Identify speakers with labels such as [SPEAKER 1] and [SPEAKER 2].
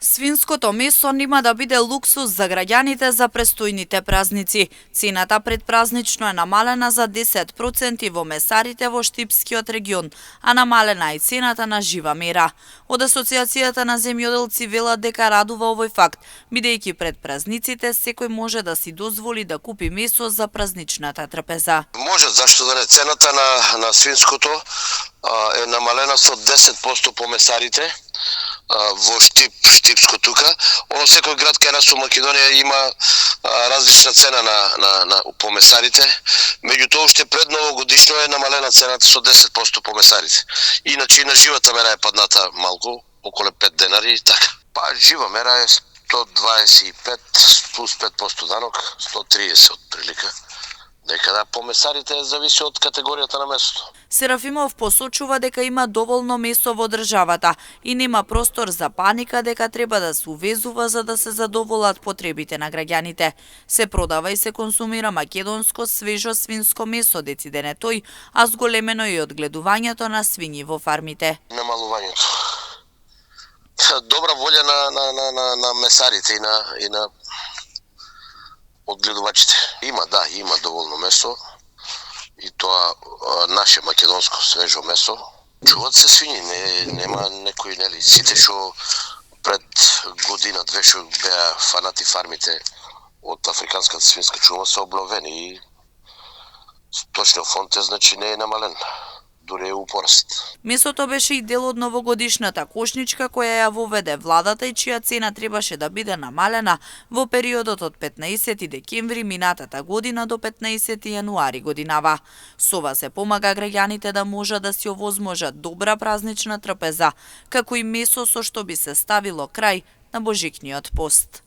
[SPEAKER 1] Свинското месо нема да биде луксус за граѓаните за престојните празници. Цената предпразнично е намалена за 10% во месарите во Штипскиот регион, а намалена е цената на жива мера. Од Асоциацијата на земјоделци велат дека радува овој факт, бидејќи пред празниците секој може да си дозволи да купи месо за празничната трпеза.
[SPEAKER 2] Може, зашто да не, цената на свинското е намалена со 10% по месарите во Штипско тука. Оно секој град кај нас у Македонија има различна цена по месарите. Меѓутоа уште пред новогодишно е намалена цената со 10% по месарите. Иначе и на живата мера е падната малку, околу 5 денари и така. Па жива мера е 125 плюс 5% данок, 130 отприлика. Некада по месарите зависи од категоријата на месото.
[SPEAKER 1] Серафимов посочува дека има доволно месо во државата и нема простор за паника дека треба да се увезува за да се задоволат потребите на граѓаните. Се продава и се консумира македонско свежо свинско месо, дециден е тој, а зголемено и одгледувањето на свињи во фармите.
[SPEAKER 2] Намалувањето. Добра волја на месарите и на одгледувачите. Има доволно месо и тоа наше македонско свежо месо. Чуват се свињи, нема некои, нели, сите што пред година-две што беа фанати фармите од африканската свинска чума се обновени и точно фонд е, значи не е намален. Дури е упораст.
[SPEAKER 1] Месото беше и дел од новогодишната кошничка која ја воведе владата и чија цена требаше да биде намалена во периодот од 15 декември минатата година до 15 јануари годинава. Со ова се помага граѓаните да можат да си овозможат добра празнична трпеза, како и месо со што би се ставило крај на божикниот пост.